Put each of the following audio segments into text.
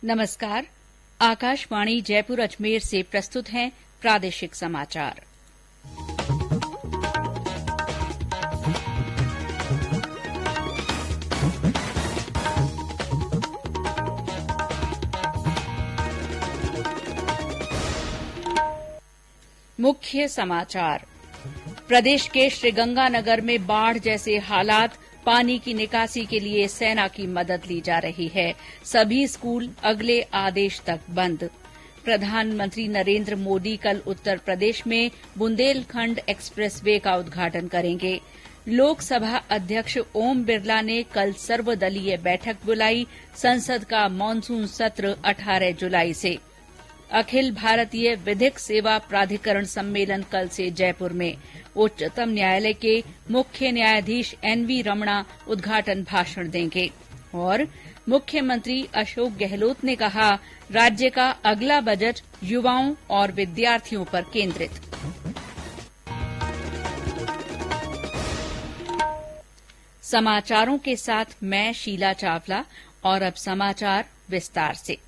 नमस्कार। आकाशवाणी जयपुर अजमेर से प्रस्तुत हैं प्रादेशिक समाचार। मुख्य समाचार। प्रदेश के श्रीगंगानगर में बाढ़ जैसे हालात, पानी की निकासी के लिए सेना की मदद ली जा रही है। सभी स्कूल अगले आदेश तक बंद। प्रधानमंत्री नरेंद्र मोदी कल उत्तर प्रदेश में बुंदेलखंड एक्सप्रेस वे का उद्घाटन करेंगे। लोकसभा अध्यक्ष ओम बिरला ने कल सर्वदलीय बैठक बुलाई। संसद का मानसून सत्र 18 जुलाई से। अखिल भारतीय विधिक सेवा प्राधिकरण सम्मेलन कल से जयपुर में। उच्चतम न्यायालय के मुख्य न्यायाधीश एनवी रमणा उद्घाटन भाषण देंगे। और मुख्यमंत्री अशोक गहलोत ने कहा, राज्य का अगला बजट युवाओं और विद्यार्थियों पर केंद्रित। समाचारों के साथ मैं शीला चावला। और अब समाचार विस्तार से।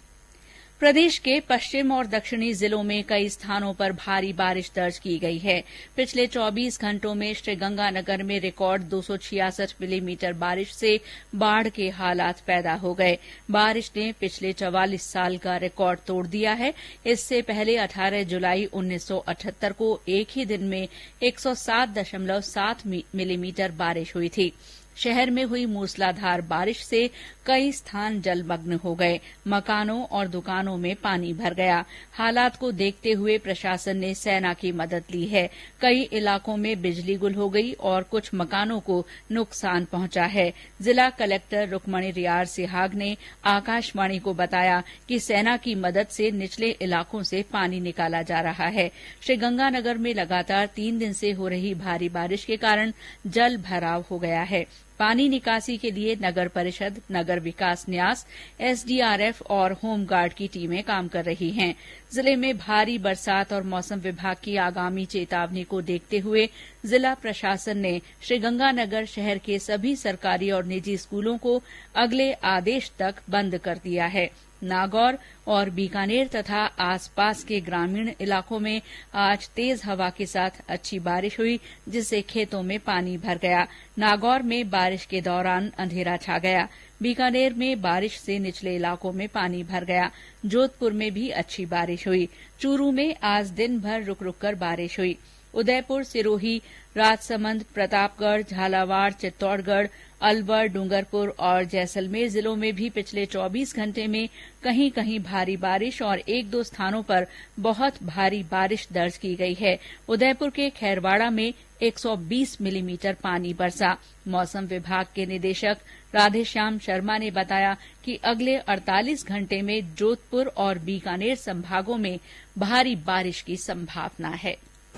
प्रदेश के पश्चिम और दक्षिणी जिलों में कई स्थानों पर भारी बारिश दर्ज की गई है। पिछले 24 घंटों में श्रीगंगानगर में रिकॉर्ड 266 मिलीमीटर बारिश से बाढ़ के हालात पैदा हो गए। बारिश ने पिछले 44 साल का रिकॉर्ड तोड़ दिया है। इससे पहले 18 जुलाई 1978 को एक ही दिन में 107.7 मिलीमीटर बारिश हुई थी। शहर में हुई मूसलाधार बारिश से कई स्थान जलमग्न हो गए। मकानों और दुकानों में पानी भर गया। हालात को देखते हुए प्रशासन ने सेना की मदद ली है। कई इलाकों में बिजली गुल हो गई और कुछ मकानों को नुकसान पहुंचा है। जिला कलेक्टर रुक्मणी रियार सिहाग ने आकाशवाणी को बताया कि सेना की मदद से निचले इलाकों से पानी निकाला जा रहा है। श्रीगंगानगर में लगातार 3 दिन से हो रही भारी बारिश के कारण जल भराव हो गया है। पानी निकासी के लिए नगर परिषद, नगर विकास न्यास, एसडीआरएफ और होमगार्ड की टीमें काम कर रही हैं। जिले में भारी बरसात और मौसम विभाग की आगामी चेतावनी को देखते हुए जिला प्रशासन ने श्रीगंगानगर शहर के सभी सरकारी और निजी स्कूलों को अगले आदेश तक बंद कर दिया है। नागौर और बीकानेर तथा आसपास के ग्रामीण इलाकों में आज तेज हवा के साथ अच्छी बारिश हुई, जिससे खेतों में पानी भर गया। नागौर में बारिश के दौरान अंधेरा छा गया। बीकानेर में बारिश से निचले इलाकों में पानी भर गया। जोधपुर में भी अच्छी बारिश हुई। चूरू में आज दिन भर रुक रुक कर बारिश हुई। उदयपुर, सिरोही, राजसमंद, प्रतापगढ़, झालावाड़, चित्तौड़गढ़, अलवर, डूंगरपुर और जैसलमेर जिलों में भी पिछले 24 घंटे में कहीं कहीं भारी बारिश और 1-2 स्थानों पर बहुत भारी बारिश दर्ज की गई है। उदयपुर के खैरवाड़ा में 120 मिलीमीटर पानी बरसा। मौसम विभाग के निदेशक राधेश्याम शर्मा ने बताया कि अगले 48 घंटे में जोधपुर और बीकानेर संभागों में भारी बारिश की संभावना है।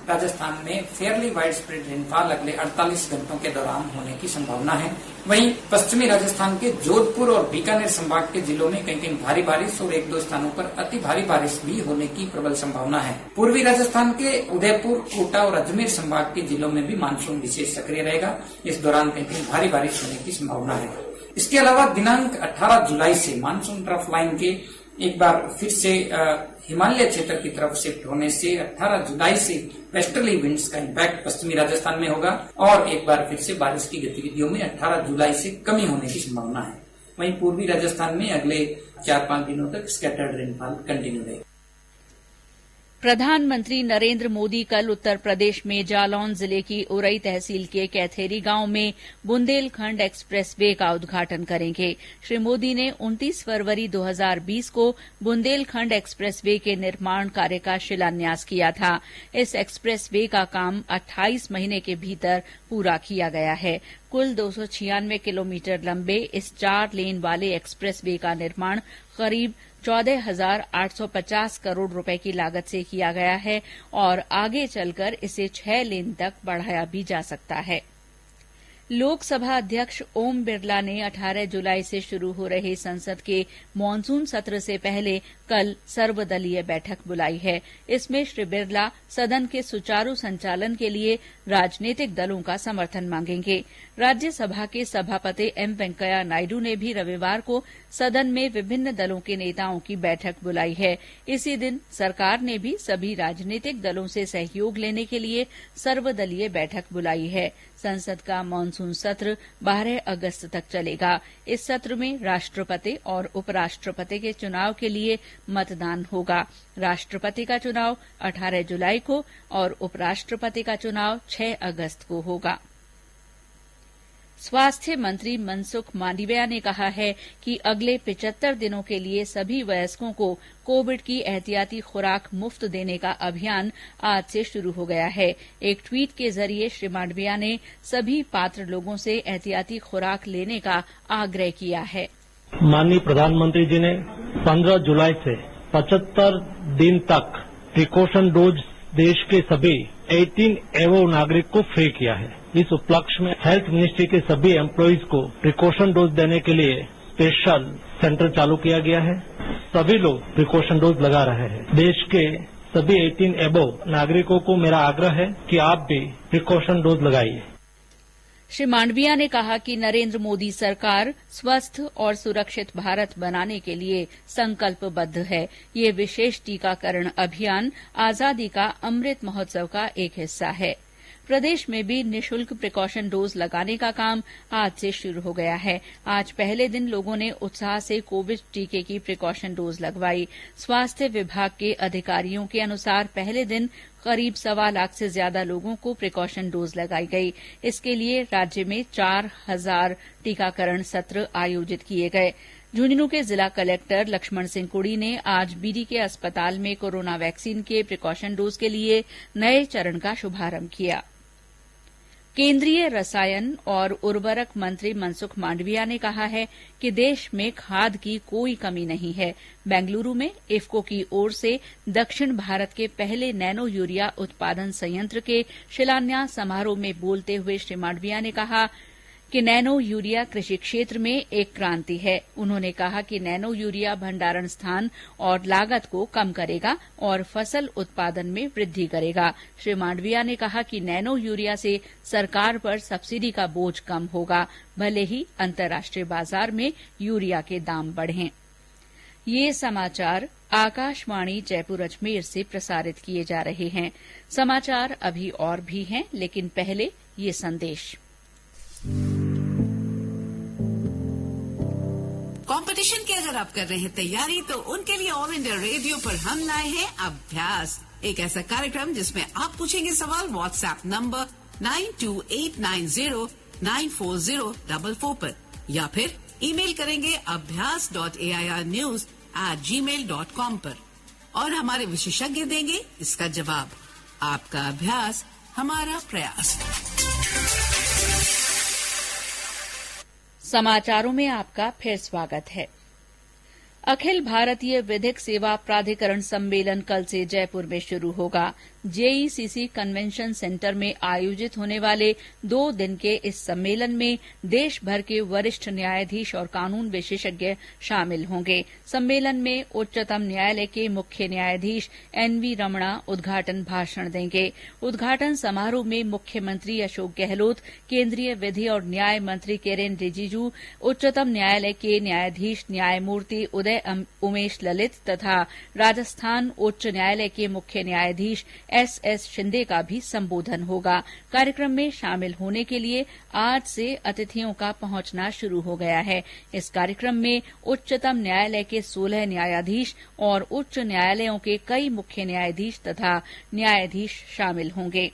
राजस्थान में फेयरली वाइड स्प्रेड रेनफॉल अगले 48 घंटों के दौरान होने की संभावना है। वहीं पश्चिमी राजस्थान के जोधपुर और बीकानेर संभाग के जिलों में कहीं कहीं भारी बारिश और 1-2 स्थानों पर अति भारी बारिश भी होने की प्रबल संभावना है। पूर्वी राजस्थान के उदयपुर, कोटा और अजमेर संभाग के जिलों में भी मानसून विशेष सक्रिय रहेगा। इस दौरान कहीं कहीं भारी बारिश होने की संभावना है। इसके अलावा दिनांक 18 जुलाई से मानसून ट्रफ लाइन के एक बार फिर से हिमालय क्षेत्र की तरफ शिफ्ट होने से 18 जुलाई से वेस्टर्ली विंड्स का इम्पैक्ट पश्चिमी राजस्थान में होगा और एक बार फिर से बारिश की गतिविधियों में 18 जुलाई से कमी होने की संभावना है। वहीं पूर्वी राजस्थान में अगले 4-5 दिनों तक स्कैटर्ड रेनफॉल कंटिन्यू रहेगा। प्रधानमंत्री नरेंद्र मोदी कल उत्तर प्रदेश में जालौन जिले की उरई तहसील के कैथेरी गांव में बुंदेलखंड एक्सप्रेस वे का उद्घाटन करेंगे। श्री मोदी ने 29 फरवरी 2020 को बुंदेलखंड एक्सप्रेस वे के निर्माण कार्य का शिलान्यास किया था। इस एक्सप्रेस वे का काम 28 महीने के भीतर पूरा किया गया है। कुल 296 किलोमीटर लंबे इस 4 लेन वाले एक्सप्रेस वे का निर्माण करीब 14,850 करोड़ रुपए की लागत से किया गया है और आगे चलकर इसे 6 लेन तक बढ़ाया भी जा सकता है। लोकसभा अध्यक्ष ओम बिरला ने 18 जुलाई से शुरू हो रहे संसद के मानसून सत्र से पहले कल सर्वदलीय बैठक बुलाई है। इसमें श्री बिरला सदन के सुचारू संचालन के लिए राजनीतिक दलों का समर्थन मांगेंगे। राज्यसभा के सभापति एम वेंकैया नायडू ने भी रविवार को सदन में विभिन्न दलों के नेताओं की बैठक बुलाई है। इसी दिन सरकार ने भी सभी राजनीतिक दलों से सहयोग लेने के लिए सर्वदलीय बैठक बुलाई है। संसद का मानसून सत्र 12 अगस्त तक चलेगा। इस सत्र में राष्ट्रपति और उपराष्ट्रपति के चुनाव के लिए मतदान होगा। राष्ट्रपति का चुनाव 18 जुलाई को और उपराष्ट्रपति का चुनाव 6 अगस्त को होगा। स्वास्थ्य मंत्री मनसुख मांडविया ने कहा है कि अगले 75 दिनों के लिए सभी वयस्कों को कोविड की एहतियाती खुराक मुफ्त देने का अभियान आज से शुरू हो गया है। एक ट्वीट के जरिए श्री मांडविया ने सभी पात्र लोगों से एहतियाती खुराक लेने का आग्रह किया है। माननीय प्रधानमंत्री जी ने 15 जुलाई से 75 दिन तक प्रिकॉशन डोज देश के सभी 18 एवो नागरिक को फ्री किया है। इस उपलक्ष्य में हेल्थ मिनिस्ट्री के सभी एम्प्लॉइज को प्रिकॉशन डोज देने के लिए स्पेशल सेंटर चालू किया गया है। सभी लोग प्रिकॉशन डोज लगा रहे हैं। देश के सभी 18 एबो नागरिकों को मेरा आग्रह है कि आप भी प्रिकॉशन डोज लगाइए। श्री मांडविया ने कहा कि नरेंद्र मोदी सरकार स्वस्थ और सुरक्षित भारत बनाने के लिए संकल्पबद्ध है। ये विशेष टीकाकरण अभियान आजादी का अमृत महोत्सव का एक हिस्सा है। प्रदेश में भी निःशुल्क प्रिकॉशन डोज लगाने का काम आज से शुरू हो गया है। आज पहले दिन लोगों ने उत्साह से कोविड टीके की प्रिकॉशन डोज लगवाई। स्वास्थ्य विभाग के अधिकारियों के अनुसार पहले दिन करीब 1.25 लाख से ज्यादा लोगों को प्रिकॉशन डोज लगाई गई। इसके लिए राज्य में 4000 टीकाकरण सत्र आयोजित किए गए। झुंझुनू के जिला कलेक्टर लक्ष्मण सिंह कुड़ी ने आज बीडीके अस्पताल में कोरोना वैक्सीन के प्रिकॉशन डोज के लिए नए चरण का शुभारंभ किया। केंद्रीय रसायन और उर्वरक मंत्री मनसुख मांडविया ने कहा है कि देश में खाद की कोई कमी नहीं है। बेंगलुरू में इफ्को की ओर से दक्षिण भारत के पहले नैनो यूरिया उत्पादन संयंत्र के शिलान्यास समारोह में बोलते हुए श्री मांडविया ने कहा कि नैनो यूरिया कृषि क्षेत्र में एक क्रांति है। उन्होंने कहा कि नैनो यूरिया भंडारण स्थान और लागत को कम करेगा और फसल उत्पादन में वृद्धि करेगा। श्री मांडविया ने कहा कि नैनो यूरिया से सरकार पर सब्सिडी का बोझ कम होगा, भले ही अंतर्राष्ट्रीय बाजार में यूरिया के दाम बढ़ें। ये समाचार आकाशवाणी जयपुर अजमेर से प्रसारित किए जा रहे हैं। समाचार अभी और भी हैं, लेकिन पहले ये संदेश। कंपटीशन की अगर आप कर रहे हैं तैयारी, तो उनके लिए ऑल इंडिया रेडियो पर हम लाए हैं अभ्यास, एक ऐसा कार्यक्रम जिसमें आप पूछेंगे सवाल व्हाट्सएप नंबर 9289094044 पर, या फिर ईमेल करेंगे abhyas.airnews@gmail.com पर, और हमारे विशेषज्ञ देंगे इसका जवाब। आपका अभ्यास हमारा प्रयास। समाचारों में आपका फिर स्वागत है। अखिल भारतीय विधिक सेवा प्राधिकरण सम्मेलन कल से जयपुर में शुरू होगा। जेईसीसी कन्वेंशन सेंटर में आयोजित होने वाले 2 दिन के इस सम्मेलन में देश भर के वरिष्ठ न्यायाधीश और कानून विशेषज्ञ शामिल होंगे। सम्मेलन में उच्चतम न्यायालय के मुख्य न्यायाधीश एनवी रमणा उद्घाटन भाषण देंगे। उद्घाटन समारोह में मुख्यमंत्री अशोक गहलोत, केंद्रीय विधि और न्याय मंत्री किरेन रिजिजू, उच्चतम न्यायालय के न्यायाधीश न्यायमूर्ति उदय उमेश ललित तथा राजस्थान उच्च न्यायालय के मुख्य न्यायाधीश एसएस शिंदे का भी संबोधन होगा। कार्यक्रम में शामिल होने के लिए आज से अतिथियों का पहुंचना शुरू हो गया है। इस कार्यक्रम में उच्चतम न्यायालय के 16 न्यायाधीश और उच्च न्यायालयों के कई मुख्य न्यायाधीश तथा न्यायाधीश शामिल होंगे।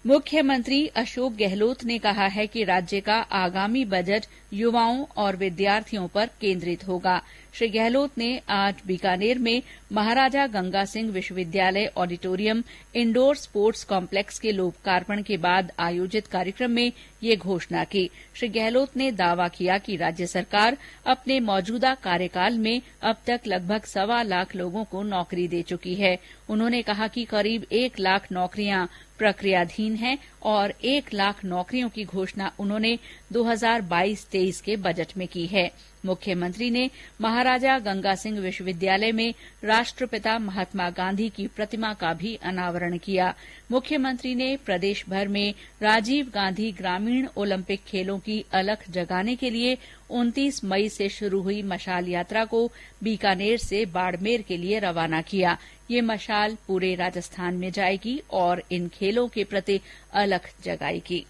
मुख्यमंत्री अशोक गहलोत ने कहा है कि राज्य का आगामी बजट युवाओं और विद्यार्थियों पर केंद्रित होगा। श्री गहलोत ने आज बीकानेर में महाराजा गंगा सिंह विश्वविद्यालय ऑडिटोरियम इंडोर स्पोर्ट्स कॉम्प्लेक्स के लोकार्पण के बाद आयोजित कार्यक्रम में ये घोषणा की। श्री गहलोत ने दावा किया कि राज्य सरकार अपने मौजूदा कार्यकाल में अब तक लगभग 1.25 लाख लोगों को नौकरी दे चुकी है। उन्होंने कहा कि करीब 1 लाख नौकरियां प्रक्रियाधीन हैं और 1 लाख नौकरियों की घोषणा उन्होंने 2022-23 के बजट में की है। मुख्यमंत्री ने महाराजा गंगा सिंह विश्वविद्यालय में राष्ट्रपिता महात्मा गांधी की प्रतिमा का भी अनावरण किया। मुख्यमंत्री ने प्रदेश भर में राजीव गांधी ग्रामीण ओलंपिक खेलों की अलख जगाने के लिए 29 मई से शुरू हुई मशाल यात्रा को बीकानेर से बाड़मेर के लिए रवाना किया। ये मशाल पूरे राजस्थान में जाएगी और इन खेलों के प्रति अलख जगाएगी।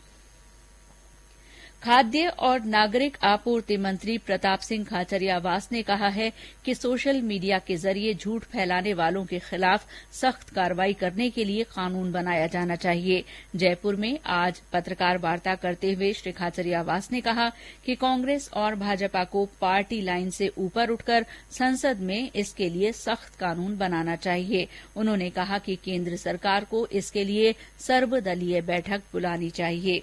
खाद्य और नागरिक आपूर्ति मंत्री प्रताप सिंह खाचरियावास ने कहा है कि सोशल मीडिया के जरिए झूठ फैलाने वालों के खिलाफ सख्त कार्रवाई करने के लिए कानून बनाया जाना चाहिए। जयपुर में आज पत्रकार वार्ता करते हुए श्री खाचरियावास ने कहा कि कांग्रेस और भाजपा को पार्टी लाइन से ऊपर उठकर संसद में इसके लिए सख्त कानून बनाना चाहिए। उन्होंने कहा कि केंद्र सरकार को इसके लिए सर्वदलीय बैठक बुलानी चाहिए।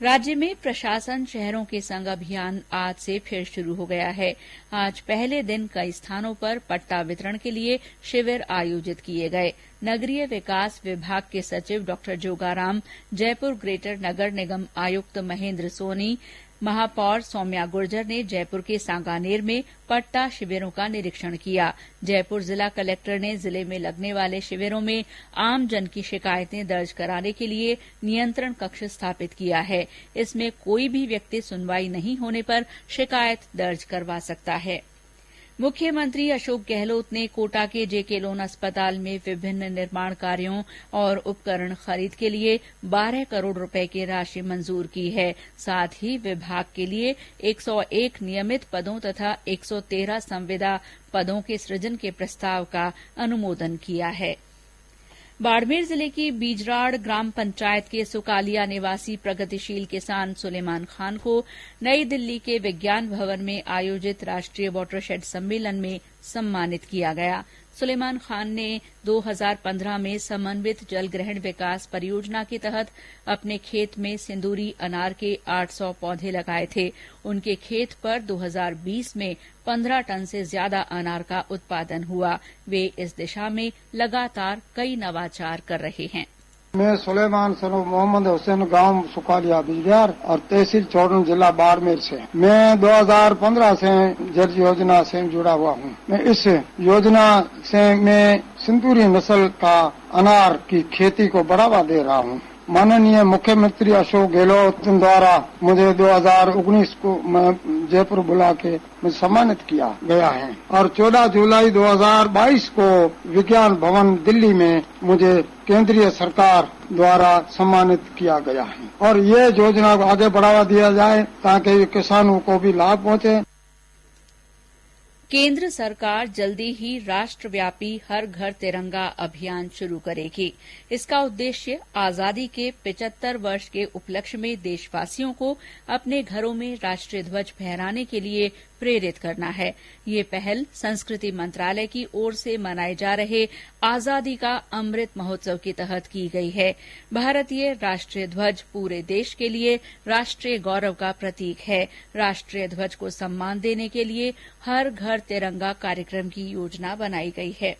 राज्य में प्रशासन शहरों के संग अभियान आज से फिर शुरू हो गया है। आज पहले दिन कई स्थानों पर पट्टा वितरण के लिए शिविर आयोजित किए गए। नगरीय विकास विभाग के सचिव डॉ जोगाराम, जयपुर ग्रेटर नगर निगम आयुक्त महेंद्र सोनी, महापौर सौम्या गुर्जर ने जयपुर के सांगानेर में पट्टा शिविरों का निरीक्षण किया। जयपुर जिला कलेक्टर ने जिले में लगने वाले शिविरों में आमजन की शिकायतें दर्ज कराने के लिए नियंत्रण कक्ष स्थापित किया है। इसमें कोई भी व्यक्ति सुनवाई नहीं होने पर शिकायत दर्ज करवा सकता है। मुख्यमंत्री अशोक गहलोत ने कोटा के जेके लोन अस्पताल में विभिन्न निर्माण कार्यों और उपकरण खरीद के लिए 12 करोड़ रुपए की राशि मंजूर की है। साथ ही विभाग के लिए 101 नियमित पदों तथा 113 संविदा पदों के सृजन के प्रस्ताव का अनुमोदन किया है। बाड़मेर जिले की बीजराड़ ग्राम पंचायत के सुकालिया निवासी प्रगतिशील किसान सुलेमान खान को नई दिल्ली के विज्ञान भवन में आयोजित राष्ट्रीय वाटरशेड सम्मेलन में सम्मानित किया गया। सुलेमान खान ने 2015 में समन्वित जल ग्रहण विकास परियोजना के तहत अपने खेत में सिंदूरी अनार के 800 पौधे लगाए थे। उनके खेत पर 2020 में 15 टन से ज्यादा अनार का उत्पादन हुआ। वे इस दिशा में लगातार कई नवाचार कर रहे हैं। मैं सुलेमान सनो मोहम्मद हुसैन, गांव सुकालिया बीजगार और तहसील चौड़न, जिला बाड़मेर से। मैं 2015 से जल योजना से जुड़ा हुआ हूं। मैं इस योजना से मैं सिंदूरी नस्ल का अनार की खेती को बढ़ावा दे रहा हूं। माननीय मुख्यमंत्री अशोक गहलोत द्वारा मुझे 2019 को जयपुर बुला के मुझे सम्मानित किया गया है और 14 जुलाई 2022 को विज्ञान भवन दिल्ली में मुझे केंद्रीय सरकार द्वारा सम्मानित किया गया है और ये योजना को आगे बढ़ावा दिया जाए ताकि किसानों को भी लाभ पहुंचे। केंद्र सरकार जल्दी ही राष्ट्रव्यापी हर घर तिरंगा अभियान शुरू करेगी। इसका उद्देश्य आजादी के 75 वर्ष के उपलक्ष्य में देशवासियों को अपने घरों में राष्ट्रीय ध्वज फहराने के लिए प्रेरित करना है। ये पहल संस्कृति मंत्रालय की ओर से मनाए जा रहे आजादी का अमृत महोत्सव के तहत की गई है। भारतीय राष्ट्रीय ध्वज पूरे देश के लिए राष्ट्रीय गौरव का प्रतीक है। राष्ट्रीय ध्वज को सम्मान देने के लिए हर घर तिरंगा कार्यक्रम की योजना बनाई गई है।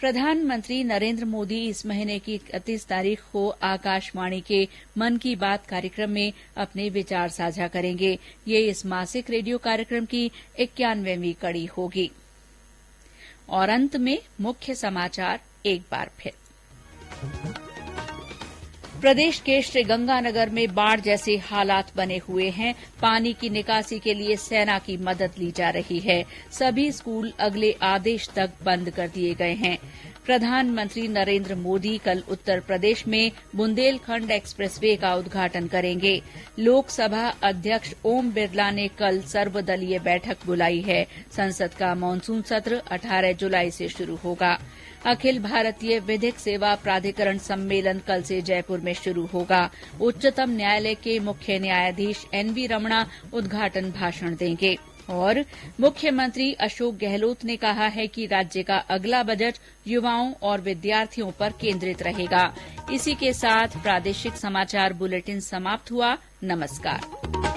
प्रधानमंत्री नरेंद्र मोदी इस महीने की 31 तारीख को आकाशवाणी के मन की बात कार्यक्रम में अपने विचार साझा करेंगे। ये इस मासिक रेडियो कार्यक्रम की 91वीं कड़ी होगी। और अंत में मुख्य समाचार एक बार फिर। प्रदेश के श्रीगंगानगर में बाढ़ जैसे हालात बने हुए हैं। पानी की निकासी के लिए सेना की मदद ली जा रही है। सभी स्कूल अगले आदेश तक बंद कर दिए गए हैं। प्रधानमंत्री नरेंद्र मोदी कल उत्तर प्रदेश में बुंदेलखंड एक्सप्रेसवे का उद्घाटन करेंगे। लोकसभा अध्यक्ष ओम बिरला ने कल सर्वदलीय बैठक बुलाई है। संसद का मानसून सत्र 18 जुलाई से शुरू होगा। अखिल भारतीय विधिक सेवा प्राधिकरण सम्मेलन कल से जयपुर में शुरू होगा। उच्चतम न्यायालय के मुख्य न्यायाधीश एनवी रमणा उद्घाटन भाषण देंगे। और मुख्यमंत्री अशोक गहलोत ने कहा है कि राज्य का अगला बजट युवाओं और विद्यार्थियों पर केंद्रित रहेगा। इसी के साथ प्रादेशिक समाचार बुलेटिन समाप्त हुआ। नमस्कार।